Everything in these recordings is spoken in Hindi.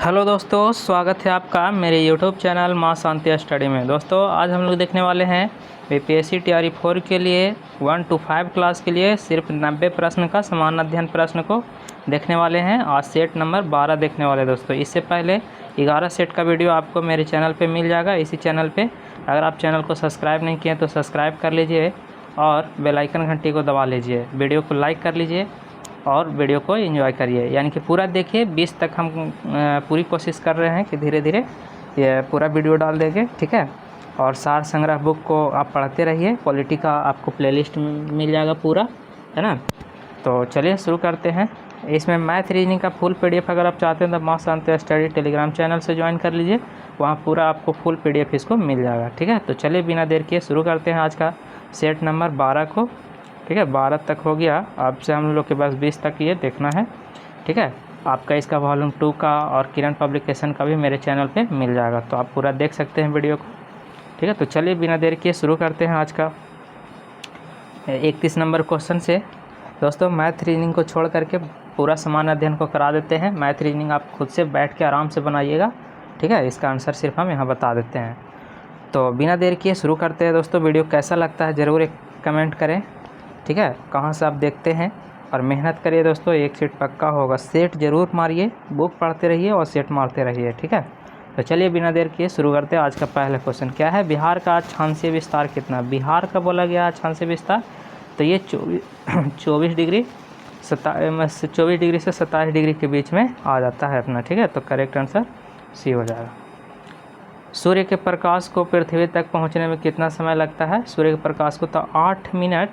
हेलो दोस्तों, स्वागत है आपका मेरे यूट्यूब चैनल माँ शांति स्टडी में। दोस्तों आज हम लोग देखने वाले हैं बीपीएससी टीआरई 4 के लिए 1 to 5 क्लास के लिए सिर्फ 90 प्रश्न का समान अध्ययन प्रश्न को देखने वाले हैं। आज सेट नंबर 12 देखने वाले दोस्तों। इससे पहले 11 सेट का वीडियो आपको मेरे चैनल पे मिल जाएगा, इसी चैनल पे। अगर आप चैनल को सब्सक्राइब नहीं किए तो सब्सक्राइब कर लीजिए और बेल आइकन घंटी को दबा लीजिए। वीडियो को लाइक कर लीजिए और वीडियो को एंजॉय करिए, यानी कि पूरा देखिए। 20 तक हम पूरी कोशिश कर रहे हैं कि धीरे धीरे ये पूरा वीडियो डाल देंगे, ठीक है। और सार संग्रह बुक को आप पढ़ते रहिए। पॉलिटी का आपको प्लेलिस्ट मिल जाएगा पूरा, है ना। तो चलिए शुरू करते हैं। इसमें मैथ रीजनिंग का फुल पीडीएफ अगर आप चाहते हैं तो माँ शांति स्टडी टेलीग्राम चैनल से ज्वाइन कर लीजिए, वहाँ पूरा आपको फुल पीडीएफ इसको मिल जाएगा, ठीक है। तो चलिए बिना देर किए शुरू करते हैं आज का सेट नंबर 12 को, ठीक है। 12 तक हो गया, अब से हम लोग के पास 20 तक ये देखना है, ठीक है। आपका इसका वॉल्यूम 2 का और किरण पब्लिकेशन का भी मेरे चैनल पे मिल जाएगा, तो आप पूरा देख सकते हैं वीडियो को, ठीक है। तो चलिए बिना देर किए शुरू करते हैं आज का 31 नंबर क्वेश्चन से। दोस्तों मैथ रीजनिंग को छोड़ करके पूरा समान अध्ययन को करा देते हैं। मैथ रीजनिंग आप खुद से बैठ के आराम से बनाइएगा, ठीक है। इसका आंसर सिर्फ हम यहाँ बता देते हैं। तो बिना देर किए शुरू करते हैं दोस्तों। वीडियो कैसा लगता है ज़रूर एक कमेंट करें, ठीक है। कहाँ से आप देखते हैं और मेहनत करिए दोस्तों, एक सेट पक्का होगा। सेट ज़रूर मारिए, बुक पढ़ते रहिए और सेट मारते रहिए, ठीक है। तो चलिए बिना देर किए शुरू करते हैं। आज का पहला क्वेश्चन क्या है, बिहार का अक्षांशीय विस्तार कितना। बिहार का बोला गया अक्षांशीय विस्तार, तो ये 24 डिग्री से 27 डिग्री के बीच में आ जाता है अपना, ठीक है। तो करेक्ट आंसर सी हो जाएगा। सूर्य के प्रकाश को पृथ्वी तक पहुँचने में कितना समय लगता है। सूर्य के प्रकाश को तो 8 मिनट,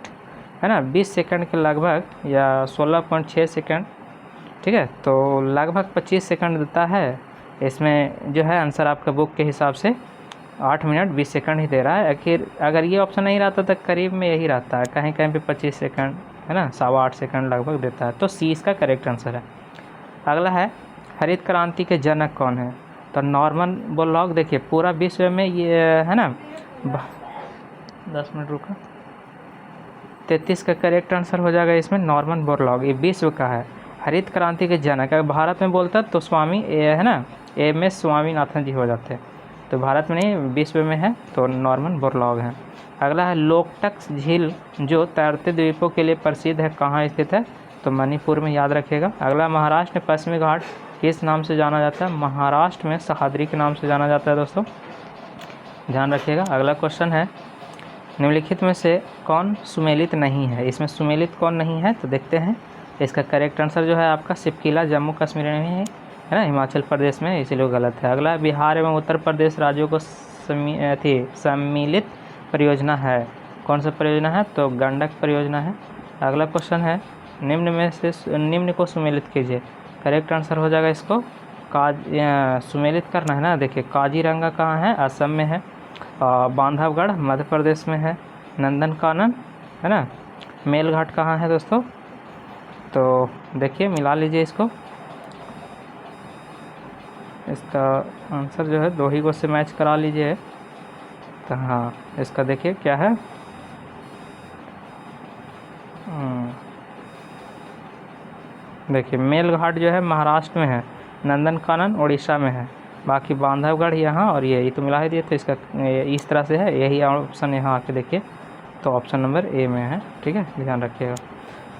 है ना, 20 सेकंड के लगभग, या 16.6 सेकंड, ठीक है। तो लगभग 25 सेकंड देता है। इसमें जो है आंसर आपका बुक के हिसाब से 8 मिनट 20 सेकंड ही दे रहा है। आखिर अगर ये ऑप्शन नहीं रहता तो करीब में यही रहता है, कहीं कहीं पे 25 सेकंड, है ना, 8.25 सेकंड लगभग देता है। तो सी इसका करेक्ट आंसर है। अगला है हरित क्रांति के जनक कौन है। तो नॉर्मन बोरलॉग। देखिए पूरा विश्व में ये, है ना, 10 मिनट रुका, 33 का करेक्ट आंसर हो जाएगा इसमें नॉर्मन बोरलॉग। ये विश्व का है हरित क्रांति के जनक। अगर भारत में बोलता तो स्वामी है ना, MS स्वामीनाथन जी हो जाते। तो भारत में नहीं, विश्व में है, तो नॉर्मन बोरलॉग है। अगला है लोकटक झील जो तैरते द्वीपों के लिए प्रसिद्ध है, कहाँ स्थित है। तो मणिपुर में, याद रखिएगा। अगला महाराष्ट्र में पश्चिमी घाट किस नाम से जाना जाता है। महाराष्ट्र में सह्याद्री के नाम से जाना जाता है दोस्तों, ध्यान रखिएगा। अगला क्वेश्चन है निम्नलिखित में से कौन सुमेलित नहीं है। इसमें सुमेलित कौन नहीं है, तो देखते हैं। इसका करेक्ट आंसर जो है आपका शिवकिला जम्मू कश्मीर में है ना, हिमाचल प्रदेश में, इसीलिए गलत है। अगला बिहार एवं उत्तर प्रदेश राज्यों को सम्मिलित परियोजना है, कौन सा परियोजना है, तो गंडक परियोजना है। अगला क्वेश्चन है निम्न में से निम्न को सुमेलित कीजिए। करेक्ट आंसर हो जाएगा इसको सुमेलित करना है ना। देखिए काजीरंगा कहाँ है, असम में है। बांधवगढ़ मध्य प्रदेश में है। नंदनकानन, है ना, मेलघाट कहाँ है दोस्तों। तो देखिए मिला लीजिए इसको। इसका आंसर जो है दो ही को से मैच करा लीजिए। तो हाँ, इसका देखिए क्या है, देखिए मेलघाट जो है महाराष्ट्र में है, नंदनकानन उड़ीसा में है, बाकी बांधवगढ़ यहाँ और ये तो मिला ही दिए। तो इसका इस तरह से है, यही ऑप्शन यहाँ आके देखिए, तो ऑप्शन नंबर ए में है, ठीक है, ध्यान रखिएगा।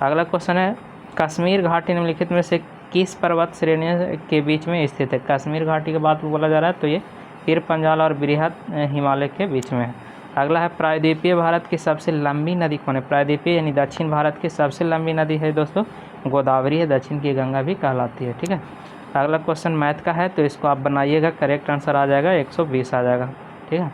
अगला क्वेश्चन है कश्मीर घाटी निम्नलिखित में से किस पर्वत श्रेणी के बीच में स्थित है। कश्मीर घाटी की बात बोला जा रहा है, तो ये पीर पंजाल और बृहद हिमालय के बीच में है। अगला है प्रायद्वीपीय भारत की सबसे लंबी नदी कौन है। प्रायद्वीपीय यानी दक्षिण भारत की सबसे लंबी नदी है दोस्तों गोदावरी है, दक्षिण की गंगा भी कहलाती है, ठीक है। अगला क्वेश्चन मैथ का है, तो इसको आप बनाइएगा, करेक्ट आंसर आ जाएगा 120 आ जाएगा, ठीक है।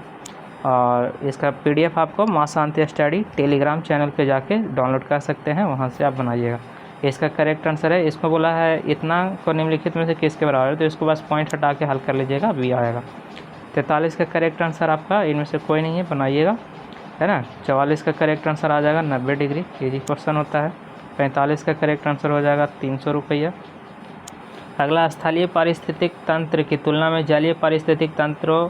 और इसका PDF आपको माँ शांति स्टडी टेलीग्राम चैनल पे जाके डाउनलोड कर सकते हैं, वहाँ से आप बनाइएगा। इसका करेक्ट आंसर है, इसको बोला है इतना को निम्नलिखित में से किसके बराबर है, तो इसको बस पॉइंट हटा के हल कर लीजिएगा, बी आएगा। 43 का करेक्ट आंसर आपका इनमें से कोई नहीं है, बनाइएगा, है ना। 44 का करेक्ट आंसर आ जाएगा 90 डिग्री, इजी क्वेश्चन होता है। 45 का करेक्ट आंसर हो जाएगा 300 रुपया। अगला स्थलीय पारिस्थितिक तंत्र की तुलना में जलीय पारिस्थितिक तंत्रों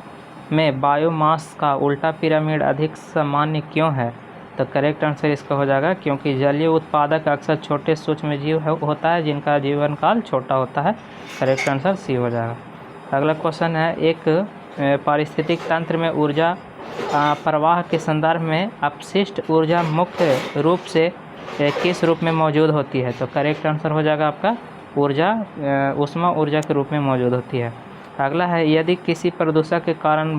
में बायोमास का उल्टा पिरामिड अधिक सामान्य क्यों है। तो करेक्ट आंसर इसका हो जाएगा क्योंकि जलीय उत्पादक अक्सर छोटे सूक्ष्म जीव होता है जिनका जीवन काल छोटा होता है। करेक्ट आंसर सी हो जाएगा। अगला क्वेश्चन है, एक पारिस्थितिक तंत्र में ऊर्जा प्रवाह के संदर्भ में अपशिष्ट ऊर्जा मुख्य रूप से किस रूप में मौजूद होती है? तो करेक्ट आंसर हो जाएगा आपका ऊर्जा ऊष्मा ऊर्जा के रूप में मौजूद होती है। अगला है, यदि किसी प्रदूषक के कारण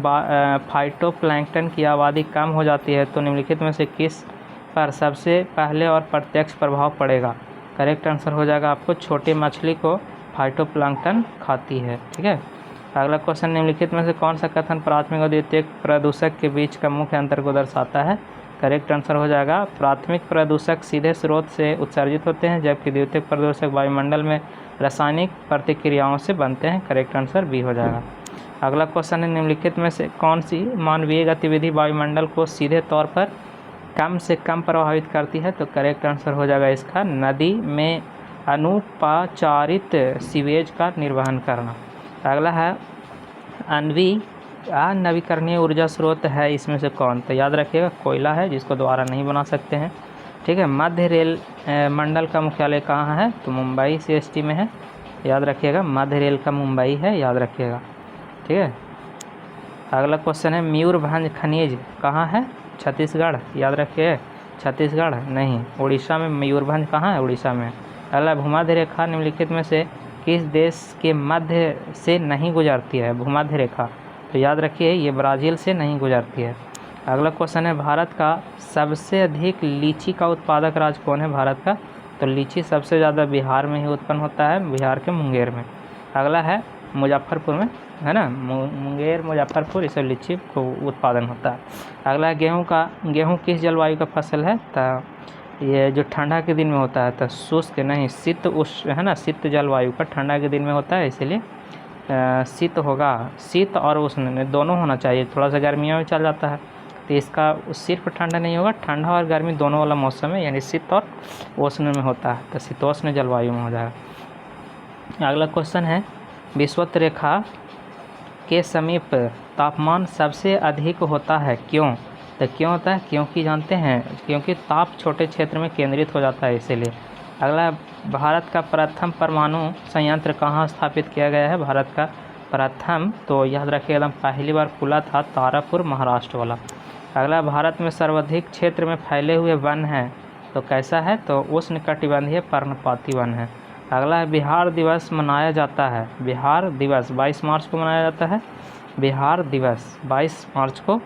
फाइटोप्लैंक्टन की आबादी कम हो जाती है तो निम्नलिखित में से किस पर सबसे पहले और प्रत्यक्ष प्रभाव पड़ेगा? करेक्ट आंसर हो जाएगा आपको छोटी मछली को फाइटोप्लैंक्टन खाती है। ठीक है। अगला क्वेश्चन, निम्नलिखित में से कौन सा कथन प्राथमिक और द्वितीयक प्रदूषक के बीच का मुख्य अंतर को दर्शाता है? करेक्ट आंसर हो जाएगा प्राथमिक प्रदूषक सीधे स्रोत से उत्सर्जित होते हैं, जबकि द्वितीयक प्रदूषक वायुमंडल में रासायनिक प्रतिक्रियाओं से बनते हैं। करेक्ट आंसर बी हो जाएगा। अगला क्वेश्चन है, निम्नलिखित में से कौन सी मानवीय गतिविधि वायुमंडल को सीधे तौर पर कम से कम प्रभावित करती है? तो करेक्ट आंसर हो जाएगा इसका नदी में अनुपचारित सीवेज का निर्वहन करना। अगला है, अनवीकरणीय ऊर्जा स्रोत है इसमें से कौन? तो याद रखिएगा कोयला है, जिसको दोबारा नहीं बना सकते हैं। ठीक है। मध्य रेल मंडल का मुख्यालय कहाँ है? तो मुंबई CST में है, याद रखिएगा। मध्य रेल का मुंबई है, याद रखिएगा। ठीक है। अगला क्वेश्चन है, मयूरभंज खनिज कहाँ है? छत्तीसगढ़, याद रखिए। छत्तीसगढ़ नहीं, उड़ीसा में मयूरभंज कहाँ है? उड़ीसा में। अगला, भूमध्य रेखा निम्नलिखित में से किस देश के मध्य से नहीं गुजरती है? भूमध्य रेखा, तो याद रखिए ये ब्राज़ील से नहीं गुजरती है। अगला क्वेश्चन है, भारत का सबसे अधिक लीची का उत्पादक राज्य कौन है? भारत का, तो लीची सबसे ज़्यादा बिहार में ही उत्पन्न होता है, बिहार के मुंगेर में। अगला है, मुजफ्फरपुर में है ना, मुंगेर मुजफ्फरपुर, इससे लीची को उत्पादन होता है। अगला, गेहूँ किस जलवायु का फसल है? तो ये जो ठंडा के दिन में होता है, तो शुष्क नहीं, शीत उष्ण है ना, शीत जलवायु का ठंडा के दिन में होता है, इसीलिए शीत होगा। शीत और उष्ण दोनों होना चाहिए, थोड़ा सा गर्मियों में चल जाता है, तो इसका सिर्फ ठंडा नहीं होगा, ठंडा और गर्मी दोनों वाला मौसम है, यानी शीत और उष्ण में होता है, तो शीतोष्ण जलवायु में हो जाएगा। अगला क्वेश्चन है, विषुवत रेखा के समीप तापमान सबसे अधिक होता है, क्यों? तो क्यों होता है? क्योंकि जानते हैं, क्योंकि ताप छोटे क्षेत्र में केंद्रित हो जाता है, इसीलिए। अगला, भारत का प्रथम परमाणु संयंत्र कहाँ स्थापित किया गया है? भारत का प्रथम, तो याद रखिए एकदम पहली बार खुला था तारापुर, महाराष्ट्र वाला। अगला, भारत में सर्वाधिक क्षेत्र में फैले हुए वन हैं, तो कैसा है? तो उष्णकटिबंधीय पर्णपाती वन है। अगला है, बिहार दिवस मनाया जाता है, बिहार दिवस 22 मार्च को मनाया जाता है, बिहार दिवस 22 मार्च को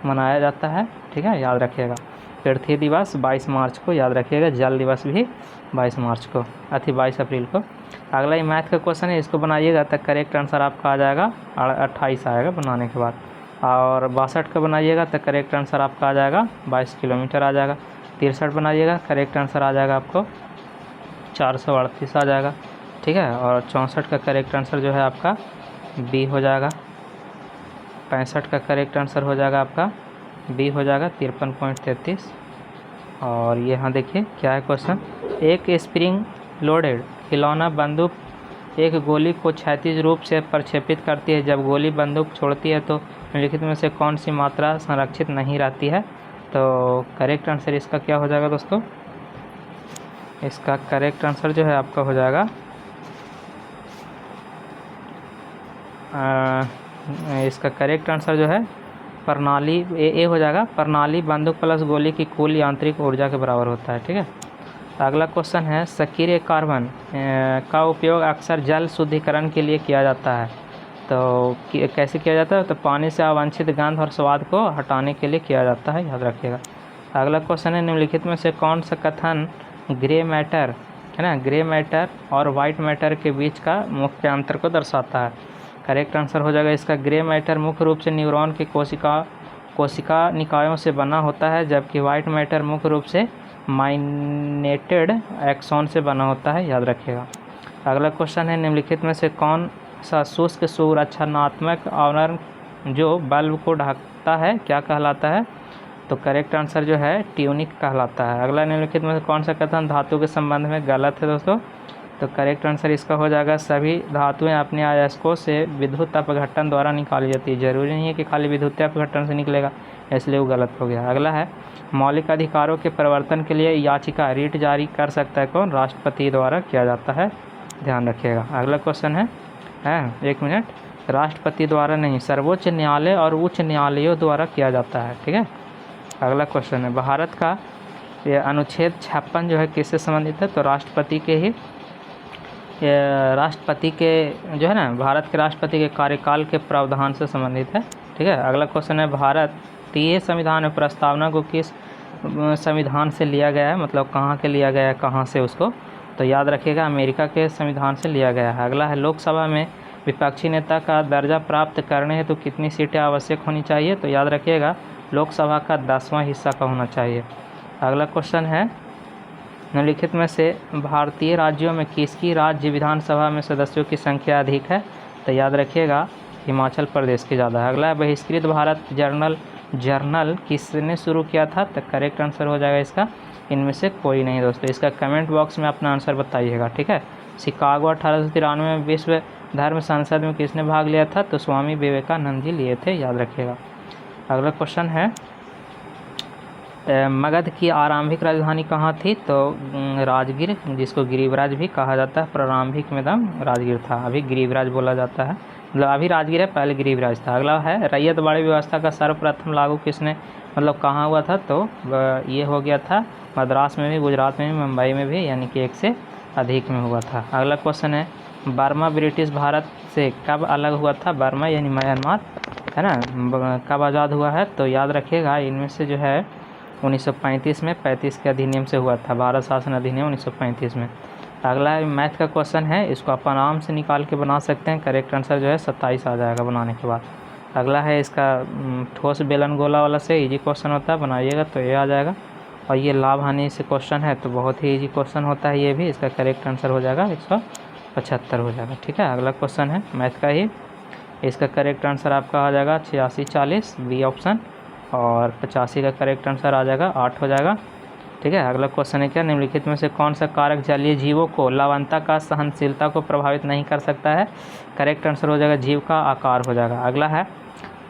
मनाया जाता है। ठीक है, याद रखिएगा। पृथ्वी दिवस 22 मार्च को, याद रखिएगा। जल दिवस भी 22 मार्च को, 22 अप्रैल को। अगला ये मैथ का क्वेश्चन है, इसको बनाइएगा तो करेक्ट आंसर आपका आ जाएगा 28 आएगा बनाने के बाद। और 62 का बनाइएगा तो करेक्ट आंसर आपका आ जाएगा 22 किलोमीटर आ जाएगा। 63 बनाइएगा, करेक्ट आंसर आ जाएगा आपको 438 आ जाएगा। ठीक है। और 64 का करेक्ट आंसर जो है आपका बी हो जाएगा। 65 का करेक्ट आंसर हो जाएगा आपका बी हो जाएगा 53.33। और ये यहाँ देखिए क्या है क्वेश्चन, एक स्प्रिंग लोडेड खिलौना बंदूक एक गोली को क्षैतिज रूप से प्रक्षेपित करती है, जब गोली बंदूक छोड़ती है तो निम्नलिखित में से कौन सी मात्रा संरक्षित नहीं रहती है? तो करेक्ट आंसर इसका क्या हो जाएगा दोस्तों? इसका करेक्ट आंसर जो है आपका हो जाएगा इसका करेक्ट आंसर जो है प्रणाली ए हो जाएगा। प्रणाली बंदूक प्लस गोली की कुल यांत्रिक ऊर्जा के बराबर होता है। ठीक है। अगला क्वेश्चन है, सक्रिय कार्बन का उपयोग अक्सर जल शुद्धिकरण के लिए किया जाता है, तो कैसे किया जाता है? तो पानी से अवांछित गंध और स्वाद को हटाने के लिए किया जाता है, याद रखिएगा। अगला क्वेश्चन है, निम्नलिखित में से कौन सा कथन ग्रे मैटर है ना, ग्रे मैटर और वाइट मैटर के बीच का मुख्य अंतर को दर्शाता है? करेक्ट आंसर हो जाएगा इसका, ग्रे मैटर मुख्य रूप से न्यूरॉन की कोशिका निकायों से बना होता है, जबकि वाइट मैटर मुख्य रूप से माइनेटेड एक्सॉन से बना होता है, याद रखिएगा। अगला क्वेश्चन है, निम्नलिखित में से कौन सा शुष्क संरचनात्मक आवरण जो बल्ब को ढकता है क्या कहलाता है? तो करेक्ट आंसर जो है ट्यूनिक कहलाता है। अगला, निम्नलिखित में से कौन सा कथन धातु के संबंध में गलत है दोस्तों? तो करेक्ट आंसर इसका हो जाएगा, सभी धातुएं अपने अयस्कों से विद्युत अपघटन द्वारा निकाली जाती है। जरूरी नहीं है कि खाली विद्युत अपघटन से निकलेगा, इसलिए वो गलत हो गया। अगला है, मौलिक अधिकारों के परिवर्तन के लिए याचिका रीट जारी कर सकता है कौन? राष्ट्रपति द्वारा किया जाता है, ध्यान रखिएगा। अगला क्वेश्चन है एक मिनट, राष्ट्रपति द्वारा नहीं, सर्वोच्च न्यायालय और उच्च न्यायालयों द्वारा किया जाता है। ठीक है, अगला क्वेश्चन है, भारत का ये अनुच्छेद 56 जो है किससे संबंधित है? तो राष्ट्रपति के जो है ना, भारत के राष्ट्रपति के कार्यकाल के प्रावधान से संबंधित है। ठीक है, अगला क्वेश्चन है, भारतीय संविधान में प्रस्तावना को किस संविधान से लिया गया है? मतलब कहाँ के लिया गया है, कहाँ से उसको? तो याद रखिएगा अमेरिका के संविधान से लिया गया है। अगला है, लोकसभा में विपक्षी नेता का दर्जा प्राप्त करने हेतु तो कितनी सीटें आवश्यक होनी चाहिए? तो याद रखिएगा लोकसभा का 10वां हिस्सा का होना चाहिए। अगला क्वेश्चन है, निम्नलिखित में से भारतीय राज्यों में किसकी राज्य विधानसभा में सदस्यों की संख्या अधिक है? तो याद रखिएगा हिमाचल प्रदेश की ज़्यादा है। अगला है, बहिष्कृत भारत जर्नल किसने शुरू किया था? तो करेक्ट आंसर हो जाएगा इसका इनमें से कोई नहीं दोस्तों। इसका कमेंट बॉक्स में अपना आंसर बताइएगा। ठीक है, शिकागो 1893 में विश्व धर्म संसद में किसने भाग लिया था? तो स्वामी विवेकानंद जी लिए थे, याद रखिएगा। अगला क्वेश्चन है, मगध की आरंभिक राजधानी कहाँ थी? तो राजगीर, जिसको गिरिवराज भी कहा जाता है। प्रारंभिक में दम राजगीर था, अभी गिरिवराज बोला जाता है, मतलब अभी राजगीर है, पहले गिरिवराज था। अगला है, रैयतवाड़ी व्यवस्था का सर्वप्रथम लागू किसने, मतलब कहाँ हुआ था? तो ये हो गया था मद्रास में भी, गुजरात में भी, मुंबई में भी, यानी कि एक से अधिक में हुआ था। अगला क्वेश्चन है, बर्मा ब्रिटिश भारत से कब अलग हुआ था? बर्मा यानी म्यांमार है ना, कब आज़ाद हुआ है? तो याद रखिएगा इनमें से जो है 1935 में 35 के अधिनियम से हुआ था, भारत शासन अधिनियम 1935 में। अगला है, मैथ का क्वेश्चन है, इसको आप आराम से निकाल के बना सकते हैं। करेक्ट आंसर जो है 27 आ जाएगा बनाने के बाद। अगला है इसका ठोस बेलन गोला वाला से इजी क्वेश्चन होता है, बनाइएगा तो ये आ जाएगा। और ये लाभ हानि से क्वेश्चन है तो बहुत ही इजी क्वेश्चन होता है ये भी। इसका करेक्ट आंसर हो जाएगा 175 हो जाएगा। ठीक है, अगला क्वेश्चन है मैथ का ही, इसका करेक्ट आंसर आपका आ जाएगा 8640 बी ऑप्शन, और 85 का करेक्ट आंसर आ जाएगा 8 हो जाएगा। ठीक है, अगला क्वेश्चन है, क्या निम्नलिखित में से कौन सा कारक जलीय जीवों को लवणता का सहनशीलता को प्रभावित नहीं कर सकता है? करेक्ट आंसर हो जाएगा जीव का आकार हो जाएगा। अगला है,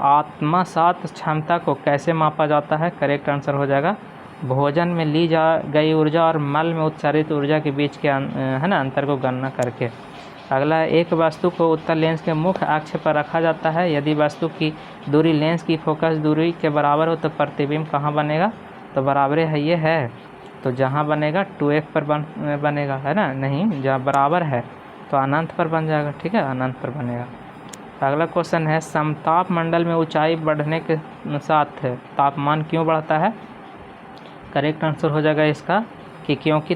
आत्मसात क्षमता को कैसे मापा जाता है? करेक्ट आंसर हो जाएगा भोजन में ली जा गई ऊर्जा और मल में उत्सर्जित ऊर्जा के बीच के है ना अंतर को गणना करके। अगला है, एक वस्तु को उत्तल लेंस के मुख्य अक्ष पर रखा जाता है, यदि वस्तु की दूरी लेंस की फोकस दूरी के बराबर हो तो प्रतिबिंब कहाँ बनेगा? तो बराबर है ये है, तो जहाँ बनेगा 2f पर बनेगा, है ना, नहीं जहाँ बराबर है तो अनंत पर बन जाएगा। ठीक है, अनंत पर बनेगा। अगला क्वेश्चन है, समताप मंडल में ऊंचाई बढ़ने के साथ तापमान क्यों बढ़ता है? करेक्ट आंसर हो जाएगा इसका कि क्योंकि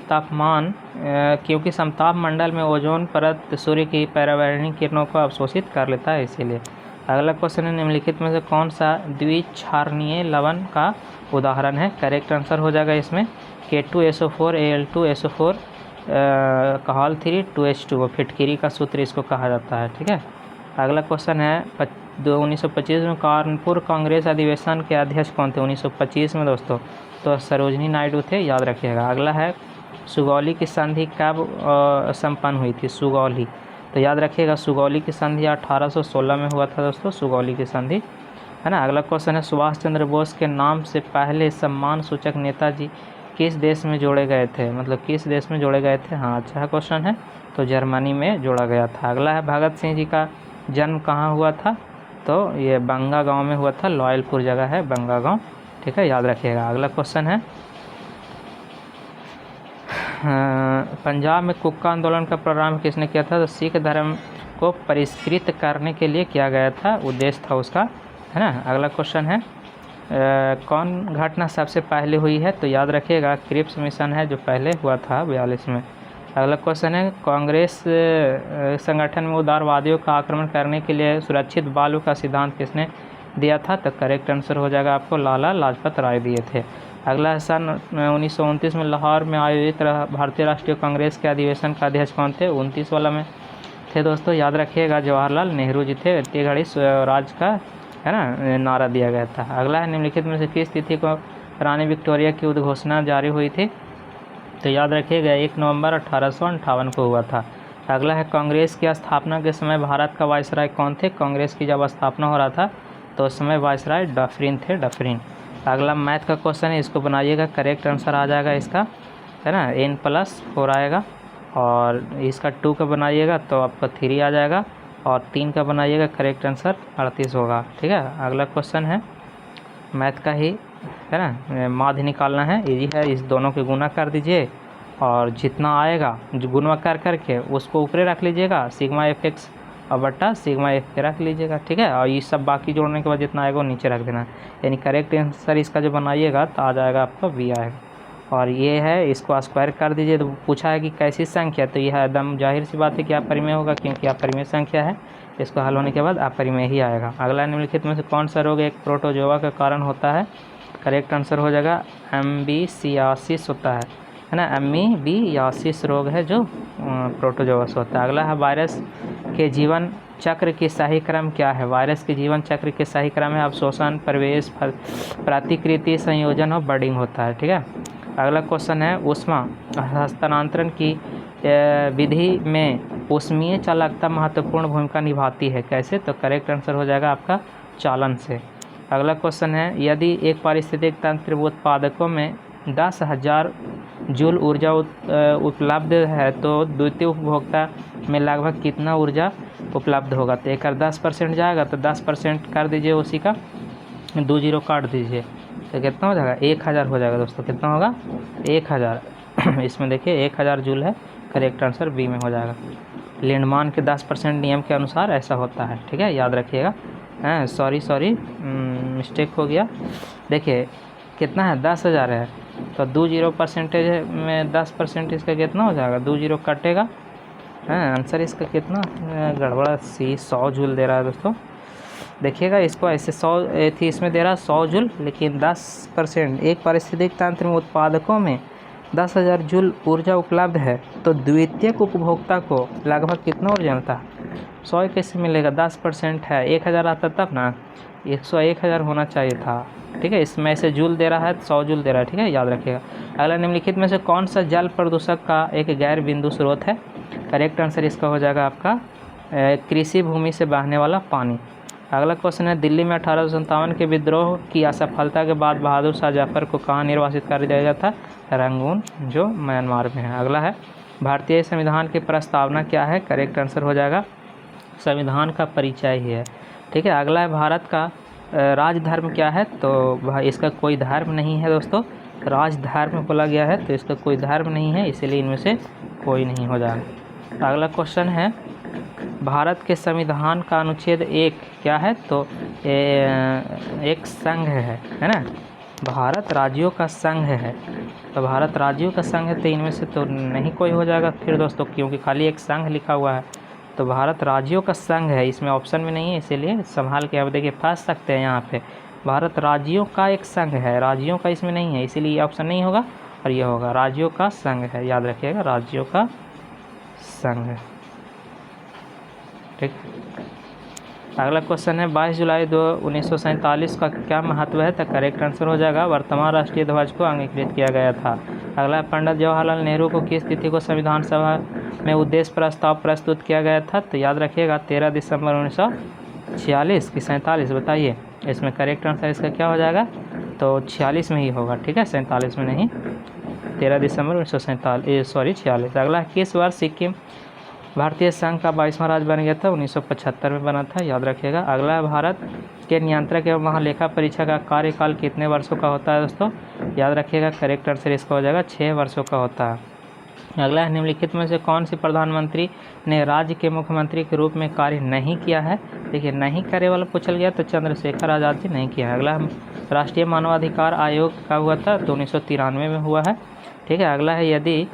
समताप मंडल में ओजोन परत सूर्य की पराबैंगनी किरणों को अवशोषित कर लेता है, इसीलिए। अगला क्वेश्चन है, निम्नलिखित में से कौन सा द्विक्षारणीय लवण का उदाहरण है? करेक्ट आंसर हो जाएगा इसमें K2SO4 Al2SO4 कहॉल 3 2H2O, फिटकिरी का सूत्र इसको कहा जाता है। ठीक है, अगला क्वेश्चन है, 1925 में कानपुर कांग्रेस अधिवेशन के अध्यक्ष कौन थे? 1925 में दोस्तों तो सरोजनी नायडू थे, याद रखिएगा। अगला है, सुगौली की संधि कब संपन्न हुई थी? सुगौली, तो याद रखिएगा सुगौली की संधि 1816 में हुआ था दोस्तों, सुगौली की संधि, है ना। अगला क्वेश्चन है, सुभाष चंद्र बोस के नाम से पहले सम्मान सूचक नेताजी किस देश में जोड़े गए थे? मतलब किस देश में जोड़े गए थे? हाँ, अच्छा क्वेश्चन है, तो जर्मनी में जोड़ा गया था। अगला है, भगत सिंह जी का जन्म कहाँ हुआ था? तो ये बंगा गांव में हुआ था, लॉयलपुर जगह है बंगा गांव। ठीक है, याद रखिएगा। अगला क्वेश्चन है, पंजाब में कुक्का आंदोलन का प्रारंभ किसने किया था? तो सिख धर्म को परिष्कृत करने के लिए किया गया था, उद्देश्य था उसका, है ना। अगला क्वेश्चन है, कौन घटना सबसे पहले हुई है? तो याद रखिएगा क्रिप्स मिशन है जो पहले हुआ था 42 में। अगला क्वेश्चन है, कांग्रेस संगठन में उदारवादियों का आक्रमण करने के लिए सुरक्षित बालू का सिद्धांत किसने दिया था? तो करेक्ट आंसर हो जाएगा आपको लाला लाजपत राय दिए थे। अगला, सन 1929 में लाहौर में आयोजित भारतीय राष्ट्रीय कांग्रेस के अधिवेशन का अध्यक्ष कौन थे? 29 वाला में थे दोस्तों, याद रखिएगा जवाहरलाल नेहरू जी थे। इतनी घड़ी स्वराज का, है ना, नारा दिया गया था। अगला है, निम्नलिखित में से किस तिथि को रानी विक्टोरिया की उद्घोषणा जारी हुई थी? तो याद रखिएगा 1 नवंबर 1858 को हुआ था। अगला है, कांग्रेस की स्थापना के समय भारत का वायसराय कौन थे? कांग्रेस की जब स्थापना हो रहा था तो उस समय वायसराय डफरिन थे, डफरिन। अगला मैथ का क्वेश्चन है, इसको बनाइएगा, करेक्ट आंसर आ जाएगा इसका, है ना, n+4 आएगा, और इसका 2 का बनाइएगा तो आपका 3 आ जाएगा, और 3 का बनाइएगा, करेक्ट आंसर 38 होगा। ठीक है, अगला क्वेश्चन है मैथ का ही है ना, माध्य निकालना है, इजी है। इस दोनों के गुना कर दीजिए और जितना आएगा जो गुणा करके उसको ऊपरे रख लीजिएगा, सिग्मा एफ एक्स और बट्टा सिग्मा एफ के रख लीजिएगा। ठीक है, और ये सब बाकी जोड़ने के बाद जितना आएगा वो नीचे रख देना है, यानी करेक्ट आंसर इसका जो बनाइएगा तो आ जाएगा आपका बी आएगा। और ये है, इसको स्क्वायर कर दीजिए। तो पूछा है कि कैसी संख्या, तो यह एकदम जाहिर सी बात है कि अपरिमेय होगा, क्योंकि अपरिमेय संख्या है। इसको हल होने के बाद अपरिमेय ही आएगा। अगला निम्नलिखित में से कौन सा रोग एक प्रोटोजोआ का कारण होता है? करेक्ट आंसर हो जाएगा एम्बीसियासिस होता है ना, एमीबियासिस रोग है जो प्रोटोजोआ से होता है। अगला है वायरस के जीवन चक्र की सही क्रम क्या है? वायरस के जीवन चक्र के सही क्रम है अवशोषण, प्रवेश, प्रतिकृति, संयोजन और बर्डिंग होता है। ठीक है, अगला क्वेश्चन है ऊष्मा हस्तांतरण की विधि में ऊष्मीय चालकता महत्वपूर्ण भूमिका निभाती है, कैसे? तो करेक्ट आंसर हो जाएगा आपका चालन से। अगला क्वेश्चन है यदि एक पारिस्थितिक तंत्र उत्पादकों में 10,000 जूल ऊर्जा उपलब्ध है तो द्वितीय उपभोक्ता में लगभग कितना ऊर्जा उपलब्ध होगा? तो एक 10% जाएगा तो 10% कर दीजिए, उसी का 2 जीरो काट दीजिए तो कितना हो जाएगा? 1000 हो जाएगा दोस्तों। कितना होगा? 1000 इसमें देखिए 1000 जूल है, करेक्ट आंसर बी में हो जाएगा। लिंडमान के 10% नियम के अनुसार ऐसा होता है। ठीक है, याद रखिएगा। सॉरी मिस्टेक हो गया। देखिए कितना है? 10,000 है तो 20% में 10% इसका कितना हो जाएगा? 20 कटेगा। आंसर इसका कितना गड़बड़ा सी 100 जूल दे रहा है दोस्तों। देखिएगा इसको ऐसे 100 थी, इसमें दे रहा है 100 जूल, लेकिन 10% एक पारिस्थितिक तंत्र में उत्पादकों में 10,000 जूल ऊर्जा उपलब्ध है तो द्वितीयक उपभोक्ता को लगभग कितना ऊर्जा मिलता है? 100 कैसे मिलेगा? 10% है, 1000 आता तब ना, 101,000 होना चाहिए था। ठीक है, इसमें से जूल दे रहा है 100 जूल दे रहा है। ठीक है, याद रखिएगा। अगला निम्नलिखित में से कौन सा जल प्रदूषक का एक गैर बिंदु स्रोत है? करेक्ट आंसर इसका हो जाएगा आपका कृषि भूमि से बहने वाला पानी। अगला क्वेश्चन है दिल्ली में 1857 के विद्रोह की असफलता के बाद बहादुर शाह जफर को कहाँ निर्वासित कर दिया गया था? रंगून, जो म्यांमार में है। अगला है भारतीय संविधान की प्रस्तावना क्या है? करेक्ट आंसर हो जाएगा संविधान का परिचय ही है। ठीक है, अगला है भारत का राजधर्म क्या है? तो इसका कोई धर्म नहीं है दोस्तों, राजधर्म बोला गया है तो इसका कोई धर्म नहीं है, इसीलिए इनमें से कोई नहीं हो जाएगा। अगला क्वेश्चन है भारत के संविधान का अनुच्छेद 1 क्या है? तो एक संघ है ना, भारत राज्यों का संघ है। तो भारत राज्यों का संघ है तो इनमें से तो नहीं कोई हो जाएगा फिर दोस्तों, क्योंकि खाली एक संघ लिखा हुआ है। तो भारत राज्यों का संघ है, इसमें ऑप्शन में नहीं है, इसीलिए संभाल के आप देखिए फंस सकते हैं यहाँ पे। भारत राज्यों का एक संघ है, राज्यों का इसमें नहीं है, इसीलिए ऑप्शन नहीं होगा और ये होगा राज्यों का संघ है। याद रखिएगा, राज्यों का संघ है। ठीक, अगला क्वेश्चन है 22 जुलाई 1947 का क्या महत्व है? तो करेक्ट आंसर हो जाएगा वर्तमान राष्ट्रीय ध्वज को अंगीकृत किया गया था। अगला पंडित जवाहरलाल नेहरू को किस तिथि को संविधान सभा में उद्देश्य प्रस्ताव प्रस्तुत किया गया था? तो याद रखिएगा 13 दिसंबर 1946 की 47, बताइए इसमें करेक्ट आंसर इसका क्या हो जाएगा? तो 46 में ही होगा। ठीक है, 47 में नहीं, 13 दिसंबर 1946। अगला किस वर्ष सिक्किम भारतीय संघ का 22वां राज्य बन गया था? 1975 में बना था, याद रखिएगा। अगला भारत के नियंत्रक एवं महालेखा परीक्षक का कार्यकाल कितने वर्षों का होता है दोस्तों? याद रखिएगा, करेक्ट आंसर इसका हो जाएगा 6 वर्षों का होता है। अगला है निम्नलिखित में से कौन सी प्रधानमंत्री ने राज्य के मुख्यमंत्री के रूप में कार्य नहीं किया है? देखिए नहीं करे वाला पूछल गया तो चंद्रशेखर आज़ाद जी नहीं किया है। अगला राष्ट्रीय मानवाधिकार आयोग का हुआ था? तो 1993 में हुआ है। ठीक है, अगला है यदि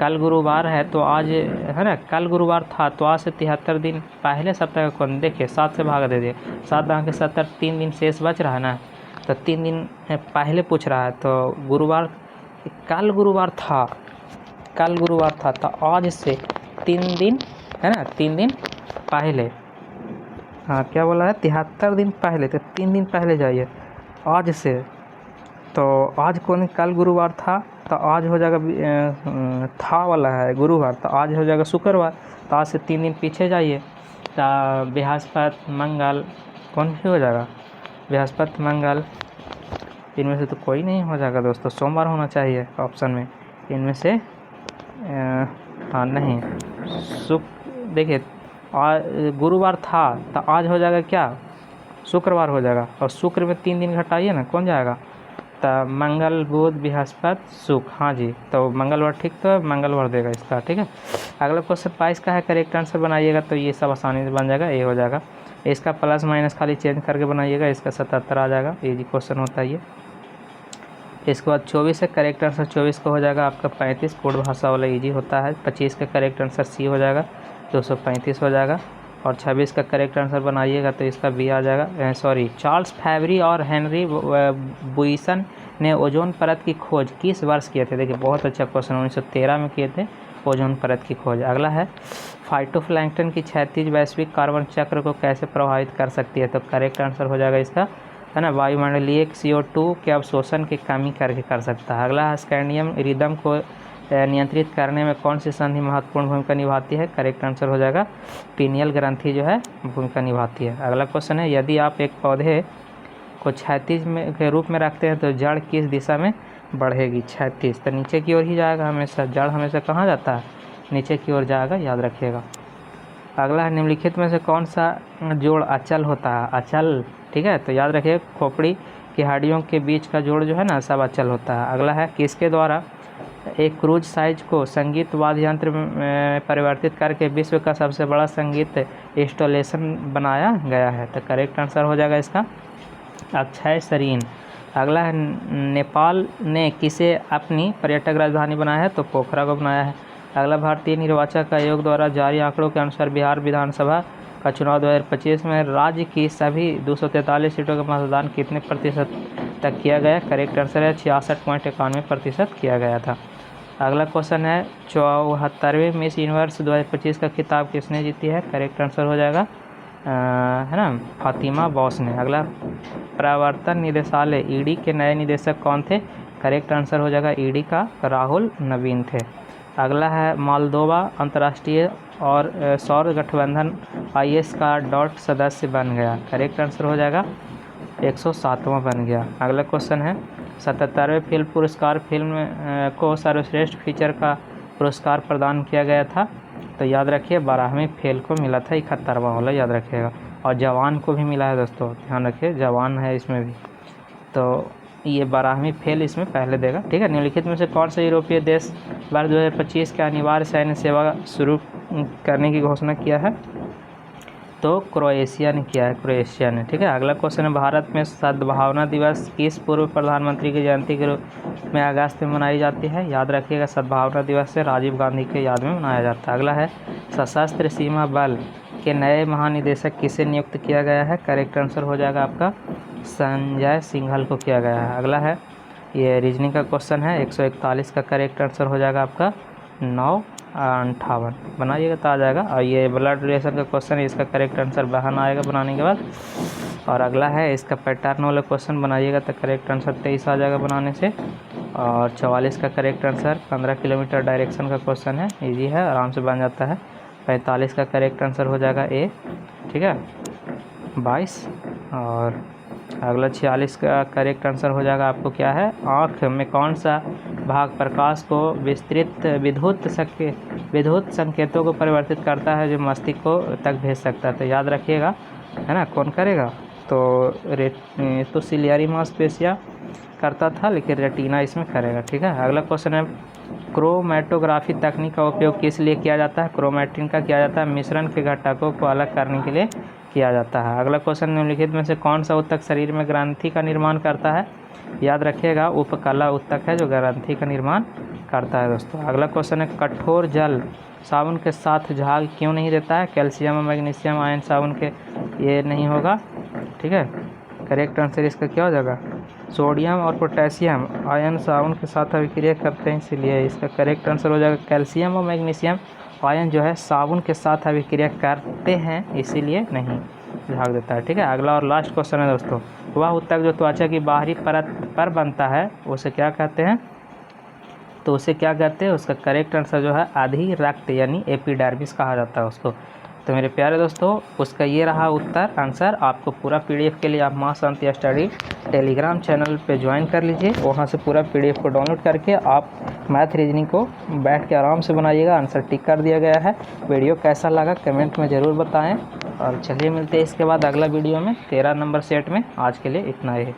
कल गुरुवार है तो आज है ना, कल गुरुवार था तो आज से 73 दिन पहले सप्ताह का कौन? देखिए 7 से भाग दे दिए, 7 भाग के 70, 3 दिन शेष बच रहा है ना, तो 3 दिन पहले पूछ रहा है। तो गुरुवार, कल गुरुवार था, कल गुरुवार था तो आज से 3 दिन है ना, 3 दिन पहले। हाँ क्या बोला है? 73 दिन पहले, तो 3 दिन पहले जाइए आज से। तो आज कौन? कल गुरुवार था तो आज हो जाएगा था वाला है गुरुवार, तो आज हो जाएगा शुक्रवार, तो आज से 3 दिन पीछे जाइए तो बृहस्पति मंगल, कौन सी हो जाएगा? बृहस्पति मंगल, इनमें से तो कोई नहीं हो जाएगा दोस्तों, सोमवार होना चाहिए ऑप्शन में। इनमें से हाँ नहीं, देखिए गुरुवार था तो आज हो जाएगा क्या, शुक्रवार हो जाएगा। और शुक्र में 3 दिन घटाइए ना, कौन जाएगा, तो मंगल बुध बृहस्पति शुक्र, हाँ जी, तो मंगलवार ठीक, तो मंगलवार देगा इसका, ठीक है। अगला क्वेश्चन 22 का है, करेक्ट आंसर बनाइएगा, तो ये सब आसानी से बन जाएगा, ये हो जाएगा। इसका प्लस माइनस खाली चेंज करके बनाइएगा, इसका 77 आ जाएगा, ये क्वेश्चन होता है ये। इसके बाद 24 है, करेक्ट आंसर 24 का हो जाएगा आपका 35, कोड भाषा वाला इजी होता है। 25 का करेक्ट आंसर सी हो जाएगा, 235 हो जाएगा। और 26 का करेक्ट आंसर बनाइएगा तो इसका बी आ जाएगा। चार्ल्स फैबरी और हेनरी बुइसन ने ओजोन परत की खोज किस वर्ष किए थे। देखिए बहुत अच्छा क्वेश्चन, 1913 में किए थे ओजोन परत की खोज। अगला है फाइटोप्लैंक्टन की क्षैतिज वैश्विक कार्बन चक्र को कैसे प्रभावित कर सकती है, तो करेक्ट आंसर हो जाएगा इसका, है ना, वायुमंडलीय CO2 के अवशोषण की कमी करके कर सकता है। अगला है स्कैंडियम रिदम को नियंत्रित करने में कौन सी संधि महत्वपूर्ण भूमिका निभाती है, करेक्ट आंसर हो जाएगा पीनियल ग्रंथि जो है भूमिका निभाती है। अगला क्वेश्चन है, यदि आप एक पौधे को क्षैतिज में के रूप में रखते हैं तो जड़ किस दिशा में बढ़ेगी, क्षैतिज, तो नीचे की ओर ही जाएगा हमेशा, जड़ हमेशा कहाँ जाता है, नीचे की ओर जाएगा, याद रखिएगा। अगला है निम्नलिखित में से कौन सा जोड़ अचल होता है, अचल, ठीक है, तो याद रखिए खोपड़ी की हड्डियों के बीच का जोड़ जो है ना सब अचल होता है। अगला है किसके द्वारा एक क्रूज साइज को संगीत वाद्य यंत्र में परिवर्तित करके विश्व का सबसे बड़ा संगीत इंस्टॉलेशन बनाया गया है, तो करेक्ट आंसर हो जाएगा इसका अक्षय सरीन। अगला है नेपाल ने किसे अपनी पर्यटक राजधानी बनाया है, तो पोखरा को बनाया है। अगला भारतीय निर्वाचन आयोग द्वारा जारी आंकड़ों के अनुसार बिहार विधानसभा का चुनाव 2025 में राज्य की सभी 243 सीटों का मतदान कितने प्रतिशत तक किया गया, करेक्ट आंसर है 66.91% किया गया था। अगला क्वेश्चन है 74वें मिस यूनिवर्स 2025 का खिताब किसने जीती है, करेक्ट आंसर हो जाएगा है ना फातिमा बॉस ने। अगला प्रवर्तन निदेशालय ईडी के नए निदेशक कौन थे, करेक्ट आंसर हो जाएगा ईडी का राहुल नवीन थे। अगला है मोल्दोवा अंतर्राष्ट्रीय और सौर गठबंधन IS का डॉट सदस्य बन गया, करेक्ट आंसर हो जाएगा 107वां बन गया। अगला क्वेश्चन है 77वें फिल्म पुरस्कार फिल्म को सर्वश्रेष्ठ फीचर का पुरस्कार प्रदान किया गया था, तो याद रखिए 12वीं फेल को मिला था, 71वां वाला याद रखिएगा। और जवान को भी मिला है दोस्तों, ध्यान रखिए जवान है इसमें भी, तो ये 12वीं फेल इसमें पहले देगा, ठीक है। निम्नलिखित में से कौन सा यूरोपीय देश वर्ष 2025 के अनिवार्य सैन्य सेवा शुरू करने की घोषणा किया है, तो क्रोएशिया ने किया है, क्रोएशिया ने, ठीक है। अगला क्वेश्चन है भारत में सद्भावना दिवस किस पूर्व प्रधानमंत्री की जयंती के रूप में अगस्त में मनाई जाती है, याद रखिएगा सद्भावना दिवस से राजीव गांधी के याद में मनाया जाता है। अगला है सशस्त्र सीमा बल के नए महानिदेशक किसे नियुक्त किया गया है, करेक्ट आंसर हो जाएगा आपका संजय सिंघल को किया गया है। अगला है ये रीजनिंग का क्वेश्चन है 141 का करेक्ट आंसर हो जाएगा आपका 958 बनाइएगा तो आ जाएगा। और ये ब्लड रिलेशन का क्वेश्चन है, इसका करेक्ट आंसर बहन आएगा बनाने के बाद। और अगला है इसका पैटर्न वाला क्वेश्चन बनाइएगा तो करेक्ट आंसर 23 आ जाएगा बनाने से। और 44 का करेक्ट आंसर 15 किलोमीटर डायरेक्शन का क्वेश्चन है, इजी है, आराम से बन जाता है। 45 का करेक्ट आंसर हो जाएगा ए, ठीक है 22। और अगला 46 का करेक्ट आंसर हो जाएगा आपको क्या है, आँख में कौन सा भाग प्रकाश को विस्तृत विद्युत संकेतों को परिवर्तित करता है जो मस्तिष्क को तक भेज सकता है, तो याद रखिएगा, है ना, कौन करेगा, तो सिलियरी मांसपेशियाँ करता था, लेकिन रेटिना इसमें करेगा, ठीक है। अगला क्वेश्चन है क्रोमेटोग्राफी तकनीक का उपयोग किस लिए किया जाता है, क्रोमैटिन का किया जाता है मिश्रण के घटकों को अलग करने के लिए किया जाता है। अगला क्वेश्चन निम्नलिखित में से कौन सा ऊतक शरीर में ग्रंथि का निर्माण करता है, याद रखिएगा उपकला ऊतक है जो ग्रंथि का निर्माण करता है दोस्तों। अगला क्वेश्चन है कठोर जल साबुन के साथ झाग क्यों नहीं देता है, कैल्शियम और मैग्नीशियम आयन साबुन के ये नहीं होगा, ठीक है। करेक्ट आंसर इसका क्या हो जाएगा, सोडियम और पोटेशियम आयन साबुन के साथ अभिक्रिया करते हैं, इसीलिए इसका करेक्ट आंसर हो जाएगा कैल्शियम और मैग्नीशियम आयन जो है साबुन के साथ अभिक्रिया करते हैं, इसीलिए नहीं झाग देता है, ठीक है। अगला और लास्ट क्वेश्चन है दोस्तों, वह ऊतक जो त्वचा की बाहरी परत पर बनता है उसे क्या कहते हैं, तो उसे क्या कहते हैं, उसका करेक्ट आंसर जो है अधिरक्त यानी एपिडर्मिस कहा जाता है उसको। तो मेरे प्यारे दोस्तों, उसका ये रहा उत्तर आंसर। आपको पूरा पीडीएफ के लिए आप माँ शांति स्टडी टेलीग्राम चैनल पे ज्वाइन कर लीजिए। वहाँ से पूरा पीडीएफ को डाउनलोड करके आप मैथ रीजनिंग को बैठ के आराम से बनाइएगा। आंसर टिक कर दिया गया है। वीडियो कैसा लगा कमेंट में ज़रूर बताएं। और चलिए मिलते हैं इसके बाद अगला वीडियो में 13 नंबर सेट में। आज के लिए इतना ही।